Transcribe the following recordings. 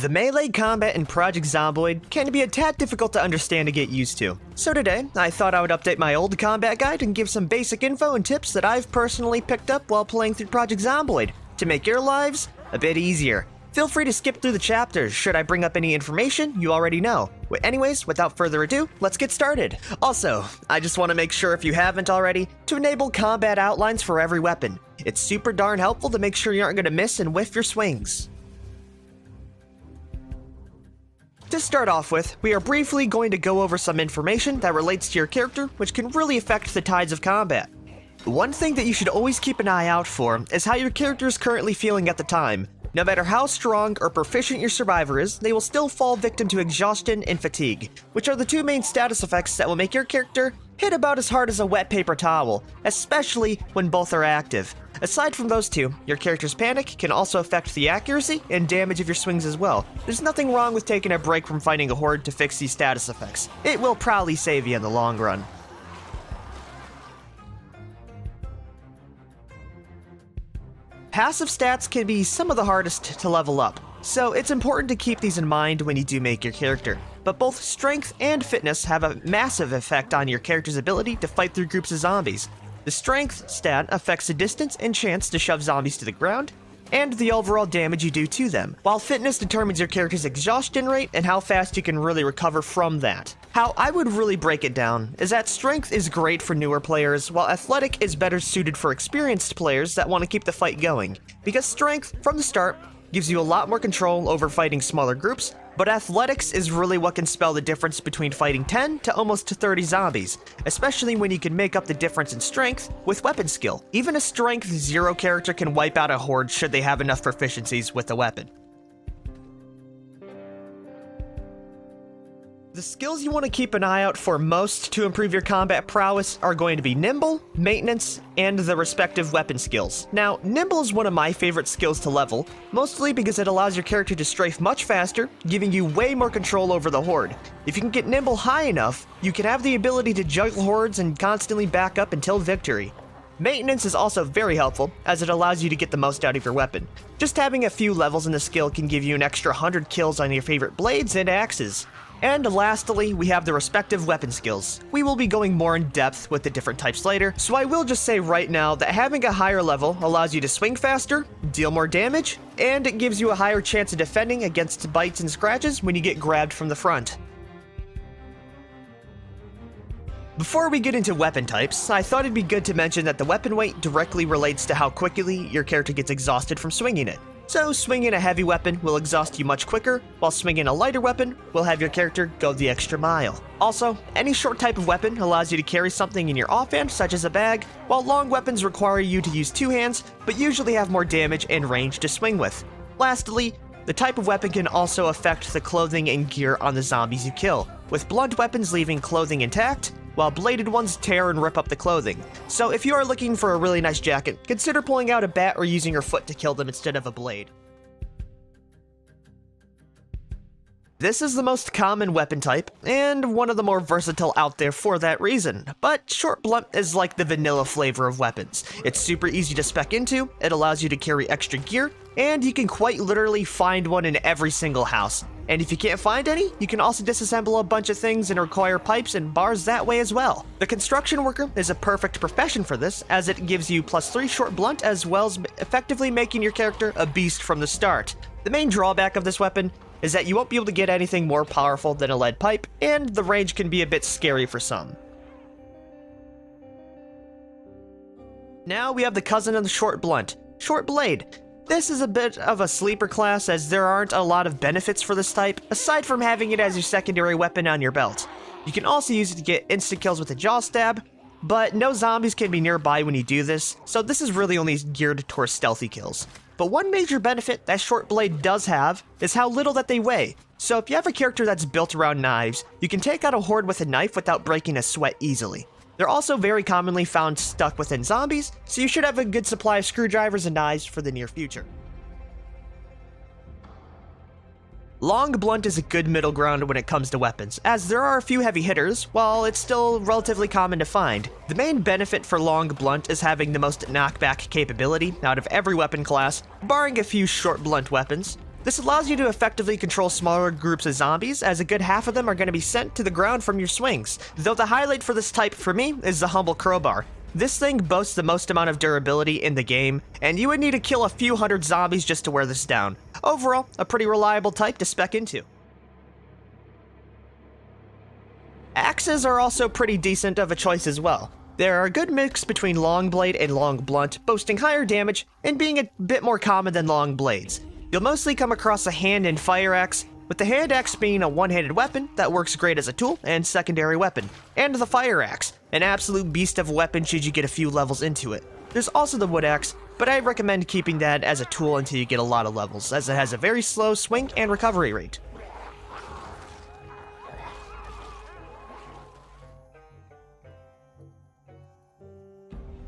The melee combat in Project Zomboid can be a tad difficult to understand and get used to. So today, I thought I would update my old combat guide and give some basic info and tips that I've personally picked up while playing through Project Zomboid to make your lives a bit easier. Feel free to skip through the chapters should I bring up any information you already know. Anyways, without further ado, let's get started. Also, I just want to make sure if you haven't already, to enable combat outlines for every weapon. It's super darn helpful to make sure you aren't going to miss and whiff your swings. To start off with, we are briefly going to go over some information that relates to your character, which can really affect the tides of combat. One thing that you should always keep an eye out for is how your character is currently feeling at the time. No matter how strong or proficient your survivor is, they will still fall victim to exhaustion and fatigue, which are the two main status effects that will make your character hit about as hard as a wet paper towel, especially when both are active. Aside from those two, your character's panic can also affect the accuracy and damage of your swings as well. There's nothing wrong with taking a break from fighting a horde to fix these status effects. It will probably save you in the long run. Passive stats can be some of the hardest to level up, so it's important to keep these in mind when you do make your character. But both strength and fitness have a massive effect on your character's ability to fight through groups of zombies. The strength stat affects the distance and chance to shove zombies to the ground, and the overall damage you do to them, while fitness determines your character's exhaustion rate and how fast you can really recover from that. How I would really break it down is that strength is great for newer players, while athletic is better suited for experienced players that want to keep the fight going, because strength, from the start, gives you a lot more control over fighting smaller groups, but athletics is really what can spell the difference between fighting 10 to almost 30 zombies, especially when you can make up the difference in strength with weapon skill. Even a strength 0 character can wipe out a horde should they have enough proficiencies with the weapon. The skills you want to keep an eye out for most to improve your combat prowess are going to be Nimble, Maintenance, and the respective weapon skills. Now, Nimble is one of my favorite skills to level, mostly because it allows your character to strafe much faster, giving you way more control over the horde. If you can get Nimble high enough, you can have the ability to juggle hordes and constantly back up until victory. Maintenance is also very helpful, as it allows you to get the most out of your weapon. Just having a few levels in the skill can give you an extra 100 kills on your favorite blades and axes. And lastly, we have the respective weapon skills. We will be going more in depth with the different types later, so I will just say right now that having a higher level allows you to swing faster, deal more damage, and it gives you a higher chance of defending against bites and scratches when you get grabbed from the front. Before we get into weapon types, I thought it'd be good to mention that the weapon weight directly relates to how quickly your character gets exhausted from swinging it. So swinging a heavy weapon will exhaust you much quicker, while swinging a lighter weapon will have your character go the extra mile. Also, any short type of weapon allows you to carry something in your offhand, such as a bag, while long weapons require you to use two hands, but usually have more damage and range to swing with. Lastly, the type of weapon can also affect the clothing and gear on the zombies you kill, with blunt weapons leaving clothing intact, while bladed ones tear and rip up the clothing. So if you are looking for a really nice jacket, consider pulling out a bat or using your foot to kill them instead of a blade. This is the most common weapon type, and one of the more versatile out there for that reason, but short blunt is like the vanilla flavor of weapons. It's super easy to spec into, it allows you to carry extra gear, and you can quite literally find one in every single house. And if you can't find any, you can also disassemble a bunch of things and require pipes and bars that way as well. The construction worker is a perfect profession for this, as it gives you +3 short blunt as well as effectively making your character a beast from the start. The main drawback of this weapon is that you won't be able to get anything more powerful than a lead pipe, and the range can be a bit scary for some. Now we have the cousin of the short blunt, Short Blade. This is a bit of a sleeper class, as there aren't a lot of benefits for this type, aside from having it as your secondary weapon on your belt. You can also use it to get instant kills with a jaw stab, but no zombies can be nearby when you do this, so this is really only geared towards stealthy kills. But one major benefit that Short Blade does have is how little that they weigh. So if you have a character that's built around knives, you can take out a horde with a knife without breaking a sweat easily. They're also very commonly found stuck within zombies, so you should have a good supply of screwdrivers and knives for the near future. Long blunt is a good middle ground when it comes to weapons, as there are a few heavy hitters, while it's still relatively common to find. The main benefit for long blunt is having the most knockback capability out of every weapon class, barring a few short blunt weapons. This allows you to effectively control smaller groups of zombies, as a good half of them are going to be sent to the ground from your swings, though the highlight for this type for me is the Humble Crowbar. This thing boasts the most amount of durability in the game, and you would need to kill a few hundred zombies just to wear this down. Overall, a pretty reliable type to spec into. Axes are also pretty decent of a choice as well. They're a good mix between long blade and long blunt, boasting higher damage and being a bit more common than long blades. You'll mostly come across a hand and fire axe, with the hand axe being a one-handed weapon that works great as a tool and secondary weapon, and the fire axe, an absolute beast of a weapon should you get a few levels into it. There's also the wood axe, but I recommend keeping that as a tool until you get a lot of levels, as it has a very slow swing and recovery rate.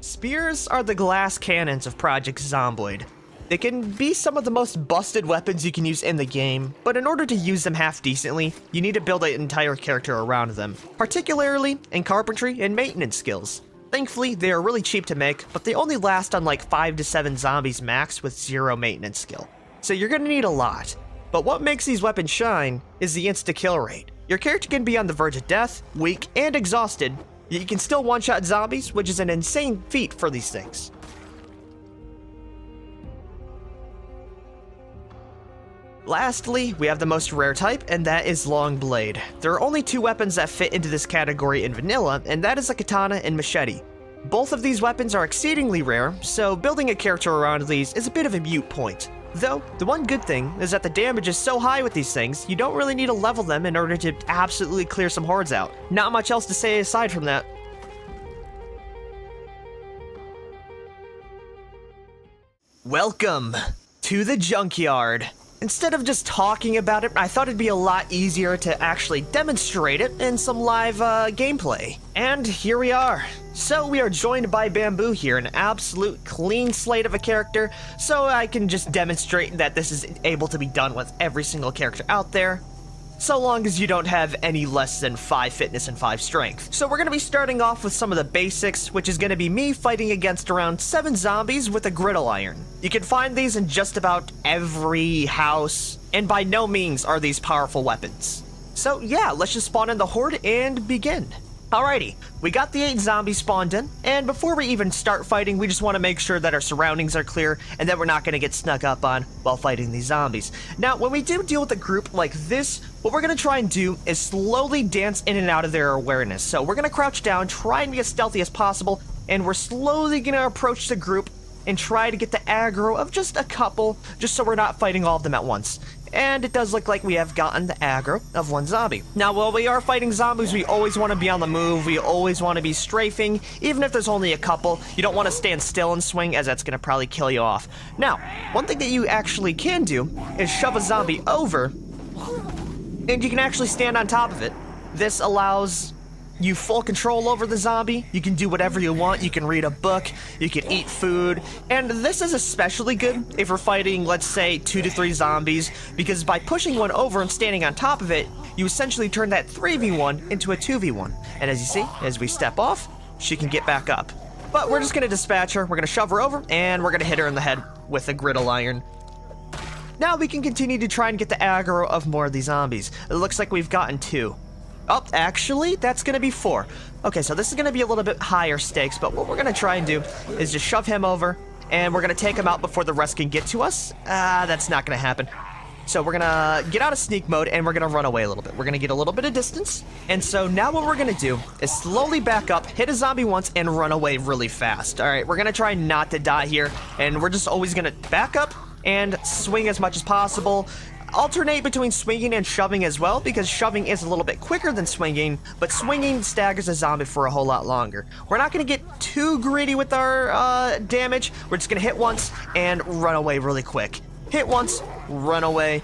Spears are the glass cannons of Project Zomboid. They can be some of the most busted weapons you can use in the game, but in order to use them half decently, you need to build an entire character around them, particularly in carpentry and maintenance skills. Thankfully, they are really cheap to make, but they only last on like 5 to 7 zombies max with 0 maintenance skill. So you're gonna need a lot. But what makes these weapons shine is the insta-kill rate. Your character can be on the verge of death, weak, and exhausted, yet you can still one-shot zombies, which is an insane feat for these things. Lastly, we have the most rare type, and that is Long Blade. There are only 2 weapons that fit into this category in vanilla, and that is a katana and machete. Both of these weapons are exceedingly rare, so building a character around these is a bit of a moot point. Though, the one good thing is that the damage is so high with these things, you don't really need to level them in order to absolutely clear some hordes out. Not much else to say aside from that. Welcome to the junkyard. Instead of just talking about it, I thought it'd be a lot easier to actually demonstrate it in some live gameplay. And here we are. So we are joined by Bamboo here, an absolute clean slate of a character, so I can just demonstrate that this is able to be done with every single character out there, so long as you don't have any less than 5 fitness and 5 strength. So we're going to be starting off with some of the basics, which is going to be me fighting against around 7 zombies with a griddle iron. You can find these in just about every house, and by no means are these powerful weapons. So yeah, let's just spawn in the horde and begin. Alrighty, we got the 8 zombies spawned in, and before we even start fighting, we just want to make sure that our surroundings are clear and that we're not going to get snuck up on while fighting these zombies. Now, when we do deal with a group like this, what we're going to try and do is slowly dance in and out of their awareness. So we're going to crouch down, try and be as stealthy as possible, and we're slowly going to approach the group and try to get the aggro of just a couple, just so we're not fighting all of them at once. And it does look like we have gotten the aggro of 1 zombie. Now, while we are fighting zombies, we always want to be on the move. We always want to be strafing, even if there's only a couple. You don't want to stand still and swing, as that's going to probably kill you off. Now, one thing that you actually can do is shove a zombie over, and you can actually stand on top of it. This allows you full control over the zombie. You can do whatever you want. You can read a book, you can eat food, and this is especially good if we're fighting, let's say, 2 to 3 zombies, because by pushing one over and standing on top of it, you essentially turn that 3v1 into a 2v1. And as you see, as we step off, she can get back up. But we're just gonna dispatch her, we're gonna shove her over, and we're gonna hit her in the head with a griddle iron. Now we can continue to try and get the aggro of more of these zombies. It looks like we've gotten 2. Oh, actually, that's going to be 4. Okay, so this is going to be a little bit higher stakes, but what we're going to try and do is just shove him over, and we're going to take him out before the rest can get to us. That's not going to happen. So we're going to get out of sneak mode, and we're going to run away a little bit. We're going to get a little bit of distance, and so now what we're going to do is slowly back up, hit a zombie once, and run away really fast. All right, we're going to try not to die here, and we're just always going to back up and swing as much as possible. Alternate between swinging and shoving as well, because shoving is a little bit quicker than swinging, but swinging staggers a zombie for a whole lot longer. We're not going to get too greedy with our damage. We're just going to hit once and run away really quick. Hit once, run away,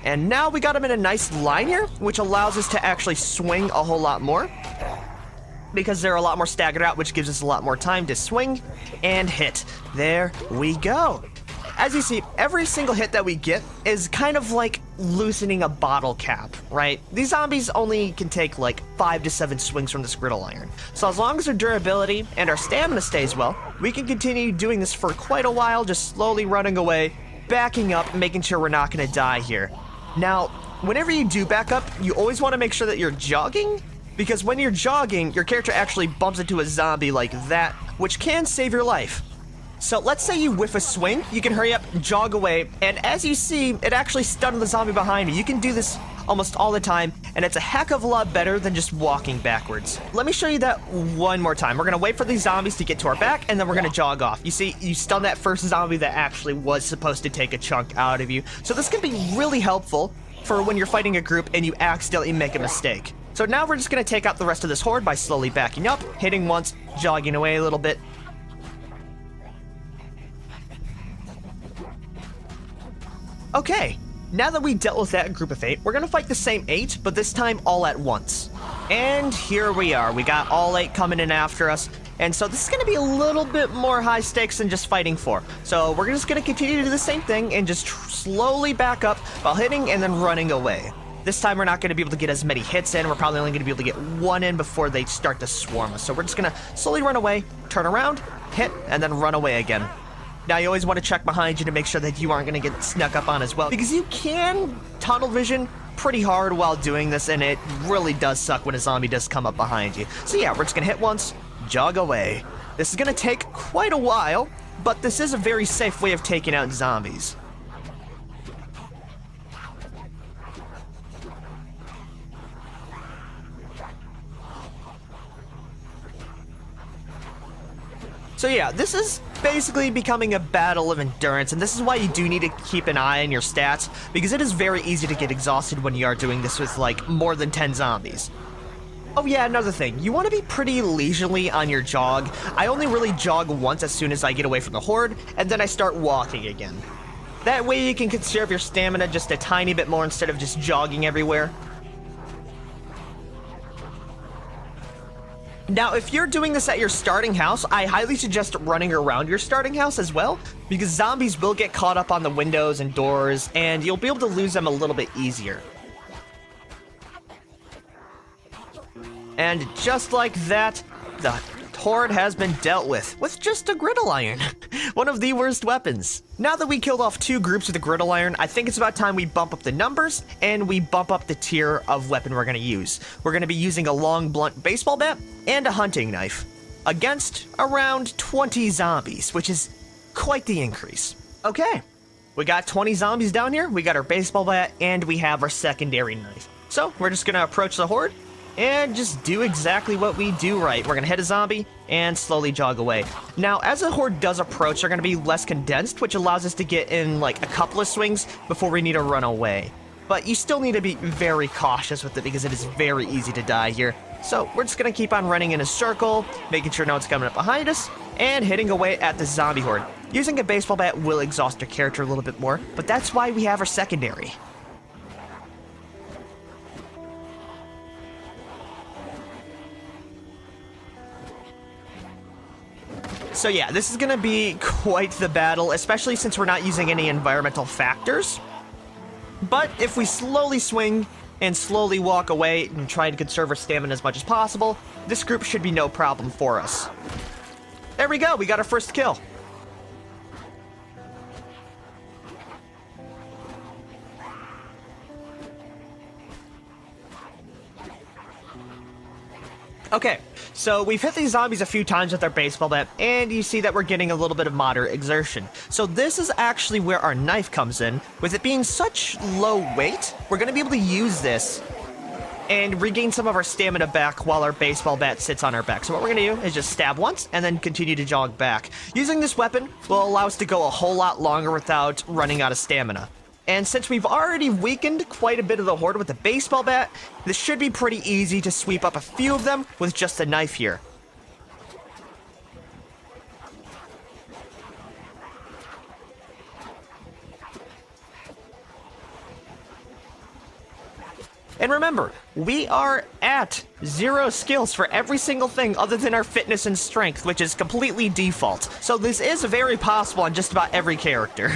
and now we got him in a nice line here, which allows us to actually swing a whole lot more, because they're a lot more staggered out, which gives us a lot more time to swing and hit. There we go. As you see, every single hit that we get is kind of like loosening a bottle cap, right? These zombies only can take like 5 to 7 swings from this griddle iron. So as long as our durability and our stamina stays well, we can continue doing this for quite a while, just slowly running away. backing up, making sure we're not going to die here. Now, whenever you do back up, you always want to make sure that you're jogging, because when you're jogging, your character actually bumps into a zombie like that, which can save your life. So let's say you whiff a swing, you can hurry up, jog away, and as you see, it actually stunned the zombie behind you. You can do this almost all the time, and it's a heck of a lot better than just walking backwards. Let me show you that one more time. We're gonna wait for these zombies to get to our back, and then we're gonna jog off. You see, you stun that first zombie that actually was supposed to take a chunk out of you. So this can be really helpful for when you're fighting a group and you accidentally make a mistake. So now we're just gonna take out the rest of this horde by slowly backing up, hitting once, jogging away a little bit. Okay, now that we dealt with that group of 8, we're gonna fight the same 8, but this time all at once. And here we are. We got all 8 coming in after us, and so this is gonna be a little bit more high stakes than just fighting 4. So we're just gonna continue to do the same thing and just slowly back up while hitting and then running away. This time we're not gonna be able to get as many hits in. We're probably only gonna be able to get 1 in before they start to swarm us. So we're just gonna slowly run away, turn around, hit, and then run away again. Now, you always want to check behind you to make sure that you aren't going to get snuck up on as well, because you can tunnel vision pretty hard while doing this, and it really does suck when a zombie does come up behind you. So yeah, we're just going to hit once, jog away. This is going to take quite a while, but this is a very safe way of taking out zombies. So yeah, this is basically becoming a battle of endurance, and this is why you do need to keep an eye on your stats, because it is very easy to get exhausted when you are doing this with, like, more than 10 zombies. Oh yeah, another thing, you want to be pretty leisurely on your jog. I only really jog once as soon as I get away from the horde, and then I start walking again. That way you can conserve your stamina just a tiny bit more instead of just jogging everywhere. Now, if you're doing this at your starting house, I highly suggest running around your starting house as well, because zombies will get caught up on the windows and doors, and you'll be able to lose them a little bit easier. And just like that, the horde has been dealt with just a griddle iron. One of the worst weapons. Now that we killed off 2 groups with a griddle iron, I think it's about time we bump up the numbers and we bump up the tier of weapon we're going to use. We're going to be using a long blunt baseball bat and a hunting knife against around 20 zombies, which is quite the increase. Okay, we got 20 zombies down here, we got our baseball bat, and we have our secondary knife. So we're just going to approach the horde and just do exactly what we do right. We're gonna hit a zombie and slowly jog away. Now, as the horde does approach, they're gonna be less condensed, which allows us to get in like a couple of swings before we need to run away. But you still need to be very cautious with it because it is very easy to die here. So we're just gonna keep on running in a circle, making sure no one's coming up behind us, and hitting away at the zombie horde. Using a baseball bat will exhaust your character a little bit more, but that's why we have our secondary. So yeah, this is gonna be quite the battle, especially since we're not using any environmental factors. But if we slowly swing and slowly walk away and try and conserve our stamina as much as possible, this group should be no problem for us. There we go, we got our first kill. Okay, so we've hit these zombies a few times with our baseball bat, and you see that we're getting a little bit of moderate exertion. So this is actually where our knife comes in. With it being such low weight, we're going to be able to use this and regain some of our stamina back while our baseball bat sits on our back. So what we're going to do is just stab once and then continue to jog back. Using this weapon will allow us to go a whole lot longer without running out of stamina. And since we've already weakened quite a bit of the horde with the baseball bat, this should be pretty easy to sweep up a few of them with just a knife here. And remember, we are at 0 skills for every single thing other than our fitness and strength, which is completely default. So this is very possible on just about every character.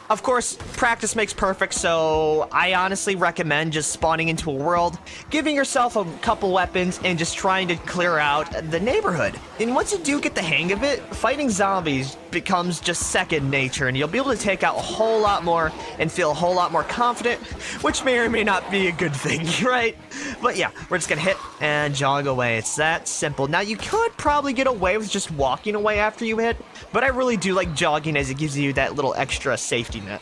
Of course, practice makes perfect, so I honestly recommend just spawning into a world, giving yourself a couple weapons, and just trying to clear out the neighborhood. And once you do get the hang of it, fighting zombies becomes just second nature, and you'll be able to take out a whole lot more and feel a whole lot more confident, which may or may not be a good thing, right? But yeah, we're just gonna hit and jog away. It's that simple. Now, you could probably get away with just walking away after you hit, but I really do like jogging as it gives you that little extra safety net.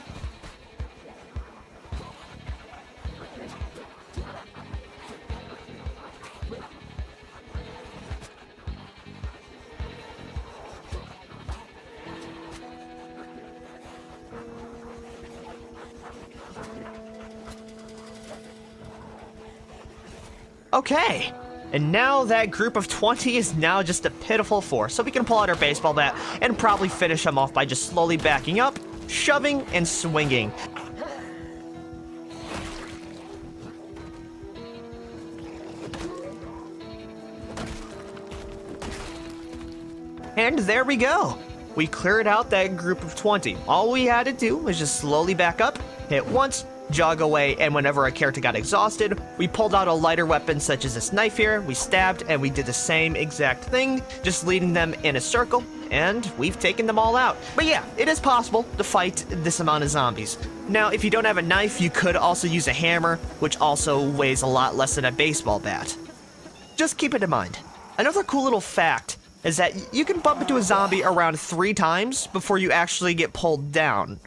Okay, and now that group of 20 is now just a pitiful 4, so we can pull out our baseball bat and probably finish them off by just slowly backing up, shoving, and swinging. And there we go. We cleared out that group of 20. All we had to do was just slowly back up, hit once, jog away, and whenever our character got exhausted, we pulled out a lighter weapon such as this knife here, we stabbed, and we did the same exact thing, just leading them in a circle, and we've taken them all out. But yeah, it is possible to fight this amount of zombies. Now, if you don't have a knife, you could also use a hammer, which also weighs a lot less than a baseball bat. Just keep it in mind. Another cool little fact is that you can bump into a zombie around 3 times before you actually get pulled down.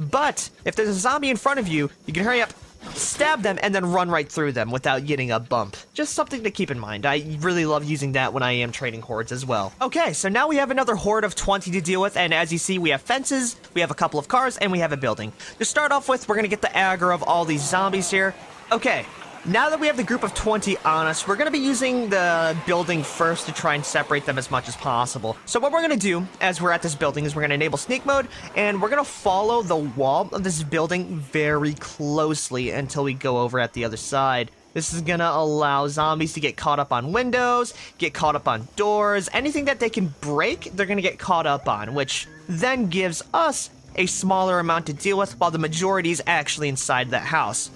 But if there's a zombie in front of you, you can hurry up, stab them, and then run right through them without getting a bump. Just something to keep in mind. I really love using that when I am training hordes as well. Okay, so now we have another horde of 20 to deal with, and as you see, we have fences, we have a couple of cars, and we have a building. To start off with, we're gonna get the aggro of all these zombies here. Okay. Now that we have the group of 20 on us, we're going to be using the building first to try and separate them as much as possible. So what we're going to do as we're at this building is we're going to enable sneak mode, and we're going to follow the wall of this building very closely until we go over at the other side. This is going to allow zombies to get caught up on windows, get caught up on doors, anything that they can break, they're going to get caught up on, which then gives us a smaller amount to deal with while the majority is actually inside that house.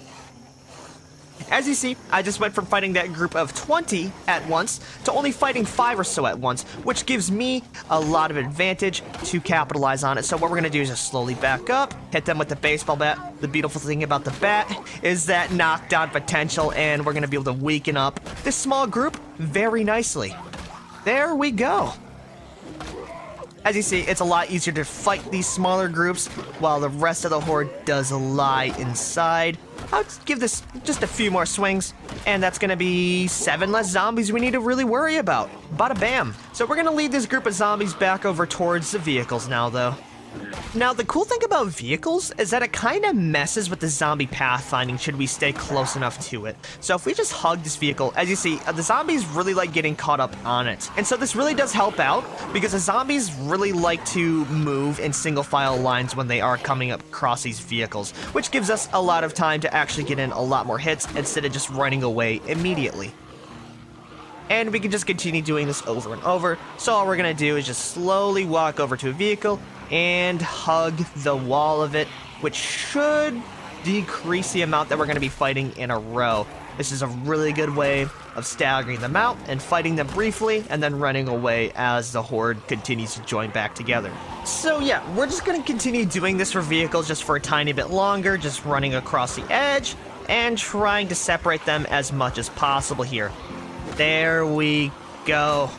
As you see, I just went from fighting that group of 20 at once to only fighting 5 or so at once, which gives me a lot of advantage to capitalize on it. So what we're going to do is just slowly back up, hit them with the baseball bat. The beautiful thing about the bat is that knockdown potential, and we're going to be able to weaken up this small group very nicely. There we go. As you see, it's a lot easier to fight these smaller groups while the rest of the horde does lie inside. I'll give this just a few more swings, and that's going to be 7 less zombies we need to really worry about. Bada bam. So we're going to lead this group of zombies back over towards the vehicles now, though. Now, the cool thing about vehicles is that it kind of messes with the zombie pathfinding should we stay close enough to it. So if we just hug this vehicle, as you see, the zombies really like getting caught up on it. And so this really does help out because the zombies really like to move in single file lines when they are coming up across these vehicles, which gives us a lot of time to actually get in a lot more hits instead of just running away immediately. And we can just continue doing this over and over. So all we're going to do is just slowly walk over to a vehicle and hug the wall of it, which should decrease the amount that we're going to be fighting in a row. This is a really good way of staggering them out and fighting them briefly and then running away as the horde continues to join back together. So yeah, we're just going to continue doing this for vehicles just for a tiny bit longer, just running across the edge and trying to separate them as much as possible here. There we go.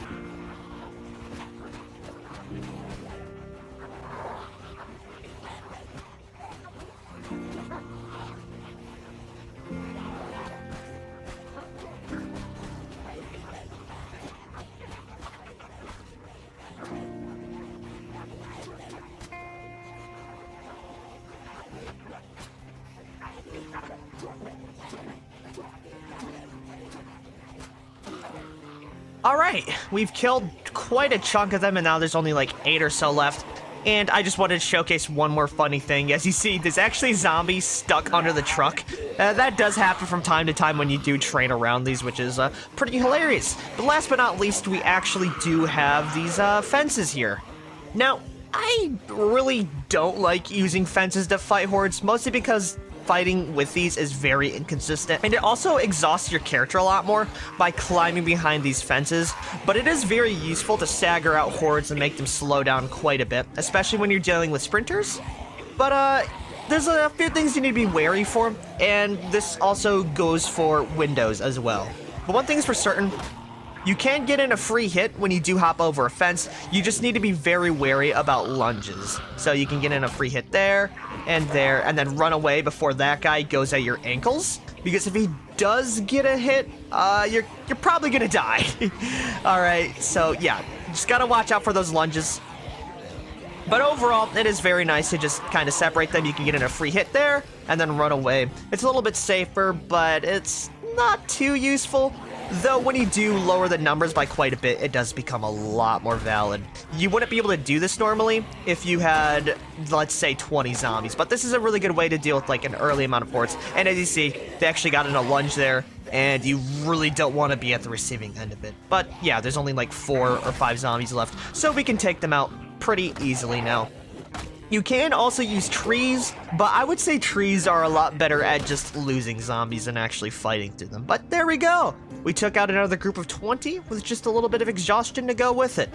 Alright, we've killed quite a chunk of them, and now there's only like 8 or so left. And I just wanted to showcase one more funny thing. As you see, there's actually zombies stuck under the truck. That does happen from time to time when you do train around these, which is pretty hilarious. But last but not least, we actually do have these fences here. Now, I really don't like using fences to fight hordes, mostly because fighting with these is very inconsistent, and it also exhausts your character a lot more by climbing behind these fences, but it is very useful to stagger out hordes and make them slow down quite a bit, especially when you're dealing with sprinters. But there's a few things you need to be wary for, and this also goes for windows as well. But one thing is for certain, you can get in a free hit when you do hop over a fence. You just need to be very wary about lunges. So you can get in a free hit there, and then run away before that guy goes at your ankles. Because if he does get a hit, you're probably gonna die. Alright, so yeah, just gotta watch out for those lunges. But overall, it is very nice to just kind of separate them. You can get in a free hit there, and then run away. It's a little bit safer, but it's not too useful. Though when you do lower the numbers by quite a bit, it does become a lot more valid. You wouldn't be able to do this normally if you had, let's say, 20 zombies, but this is a really good way to deal with like an early amount of hordes. And as you see, they actually got in a lunge there, and you really don't want to be at the receiving end of it. But yeah, there's only like 4 or 5 zombies left, so we can take them out pretty easily now. You can also use trees, but I would say trees are a lot better at just losing zombies than actually fighting through them. But there we go! We took out another group of 20 with just a little bit of exhaustion to go with it.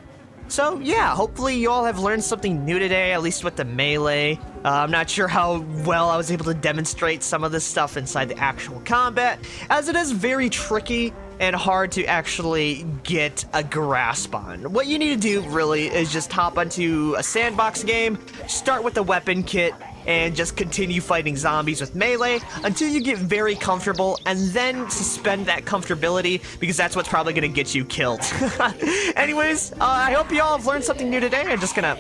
So yeah, hopefully you all have learned something new today, at least with the melee. I'm not sure how well I was able to demonstrate some of this stuff inside the actual combat, as it is very tricky and hard to actually get a grasp on. What you need to do really is just hop onto a sandbox game, start with the weapon kit, and just continue fighting zombies with melee until you get very comfortable, and then suspend that comfortability, because that's what's probably going to get you killed. Anyways, I hope you all have learned something new today. I'm just gonna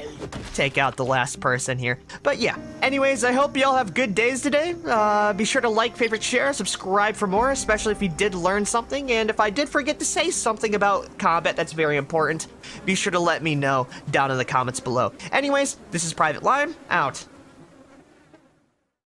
take out the last person here. But yeah, anyways, I hope you all have good days today. Be sure to like, favorite, share, subscribe for more, especially if you did learn something, and if I did forget to say something about combat that's very important, be sure to let me know down in the comments below. Anyways, this is Private Lime, out.